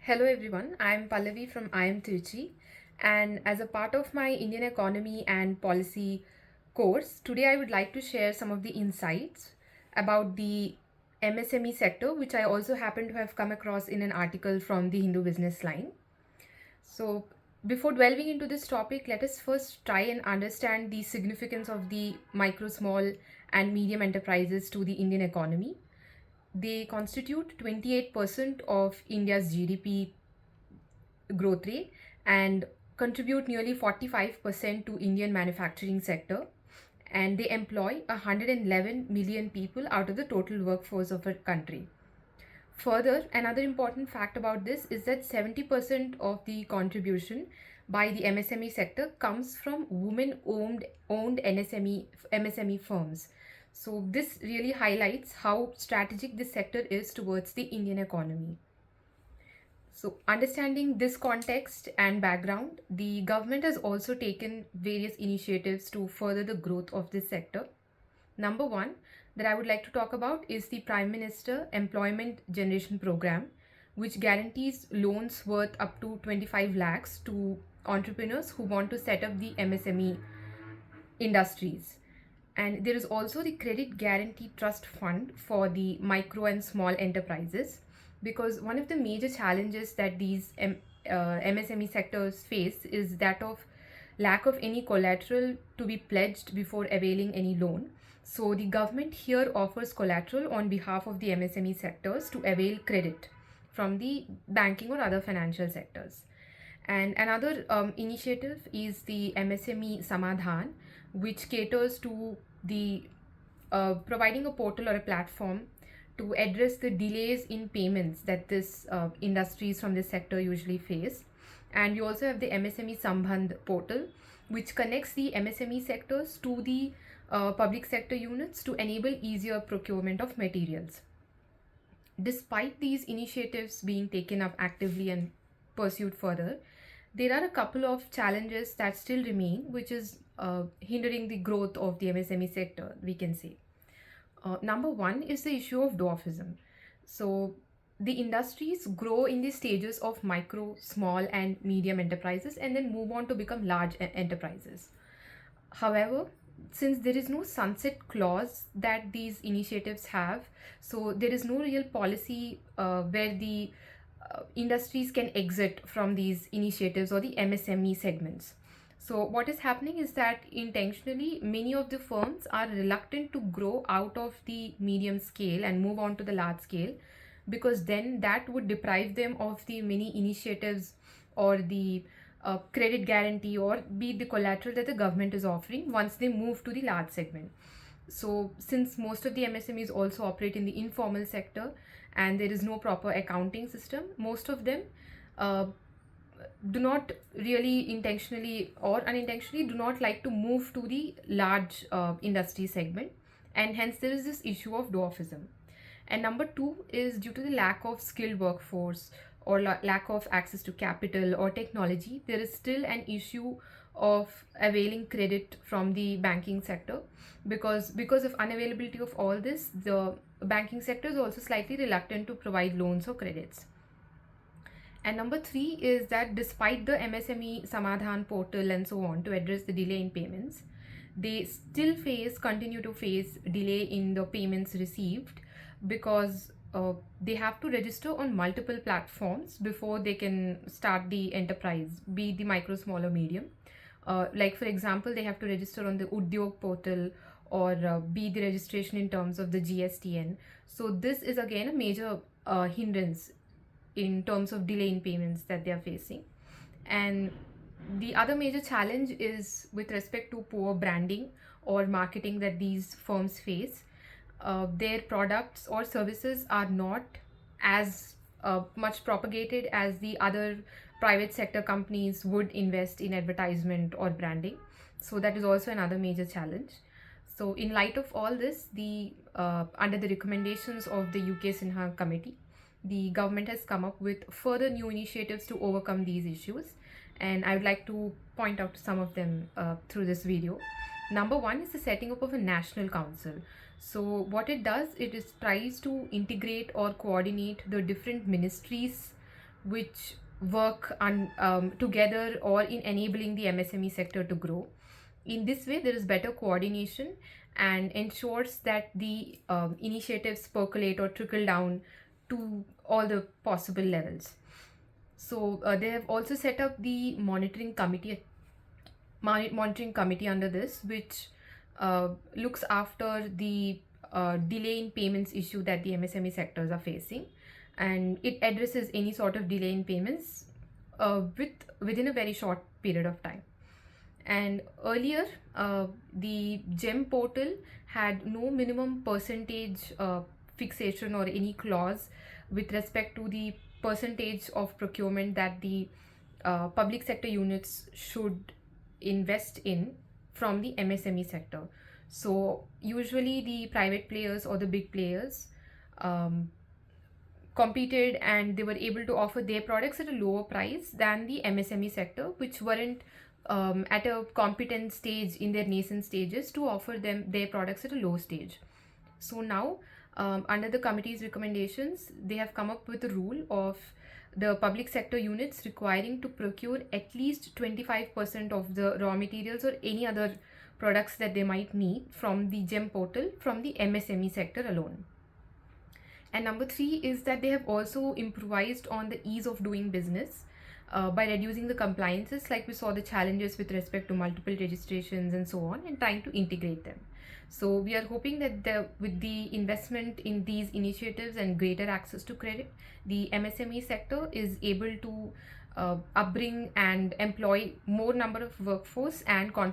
Hello everyone, I am Pallavi from IIM Trichy, and as a part of my Indian economy and policy course, today I would like to share some of the insights about the MSME sector, which I also happen to have come across in an article from the Hindu Business Line. So, before delving into this topic, let us first try and understand the significance of the micro, small, and medium enterprises to the Indian economy. They constitute 28% of India's GDP growth rate and contribute nearly 45% to Indian manufacturing sector, and they employ 111 million people out of the total workforce of a country. Further, another important fact about this is that 70% of the contribution by the MSME sector comes from women owned MSME firms. So this really highlights how strategic this sector is towards the Indian economy. So, understanding this context and background, the government has also taken various initiatives to further the growth of this sector. Number one that I would like to talk about is the Prime Minister Employment Generation Program, which guarantees loans worth up to 25 lakhs to entrepreneurs who want to set up the MSME industries. And there is also the Credit Guarantee Trust Fund for the micro and small enterprises, because one of the major challenges that these MSME sectors face is that of lack of any collateral to be pledged before availing any loan. So the government here offers collateral on behalf of the MSME sectors to avail credit from the banking or other financial sectors. And another initiative is the MSME Samadhan, which caters to the providing a portal or a platform to address the delays in payments that this industries from this sector usually face. And we also have the MSME Sambandh portal, which connects the MSME sectors to the public sector units to enable easier procurement of materials. Despite these initiatives being taken up actively and pursued further, there are a couple of challenges that still remain, which is hindering the growth of the MSME sector, we can say. Number one is the issue of dwarfism. So, the industries grow in the stages of micro, small, and medium enterprises and then move on to become large enterprises. However, since there is no sunset clause that these initiatives have, so there is no real policy where the industries can exit from these initiatives or the MSME segments. So, what is happening is that intentionally many of the firms are reluctant to grow out of the medium scale and move on to the large scale, because then that would deprive them of the many initiatives or the credit guarantee or be the collateral that the government is offering once they move to the large segment. So, since most of the MSMEs also operate in the informal sector and there is no proper accounting system, most of them uh, do not really intentionally or unintentionally do not like to move to the large industry segment, and hence there is this issue of dwarfism. And number two is due to the lack of skilled workforce or lack of access to capital or technology, there is still an issue of availing credit from the banking sector, because of unavailability of all this, the banking sector is also slightly reluctant to provide loans or credits. And number three is that despite the MSME Samadhan portal and so on to address the delay in payments, they still continue to face delay in the payments received, because they have to register on multiple platforms before they can start the enterprise, be the micro, small, or medium. Like for example, they have to register on the Udyog portal or be the registration in terms of the GSTN. So this is again a major hindrance in terms of delay in payments that they are facing. And the other major challenge is with respect to poor branding or marketing that these firms face. Their products or services are not as much propagated as the other private sector companies would invest in advertisement or branding. So that is also another major challenge. So in light of all this, the under the recommendations of the UK Sinha committee, the government has come up with further new initiatives to overcome these issues, and I would like to point out some of them through this video. Number one is the setting up of a national council. So what it does, it is tries to integrate or coordinate the different ministries which work together or in enabling the MSME sector to grow. In this way, there is better coordination and ensures that the initiatives percolate or trickle down to all the possible levels. So they have also set up the monitoring committee under this, which looks after the delay in payments issue that the MSME sectors are facing, and it addresses any sort of delay in payments within a very short period of time. And earlier, the GEM portal had no minimum percentage fixation or any clause with respect to the percentage of procurement that the public sector units should invest in from the MSME sector. So usually the private players or the big players um, competed, and they were able to offer their products at a lower price than the MSME sector, which weren't at a competent stage in their nascent stages to offer them their products at a low stage. So now, under the committee's recommendations, they have come up with a rule of the public sector units requiring to procure at least 25% of the raw materials or any other products that they might need from the GEM portal from the MSME sector alone. And number three is that they have also improvised on the ease of doing business by reducing the compliances, like we saw the challenges with respect to multiple registrations and so on, and trying to integrate them. So we are hoping that with the investment in these initiatives and greater access to credit, the MSME sector is able to upbring and employ more number of workforce and contribute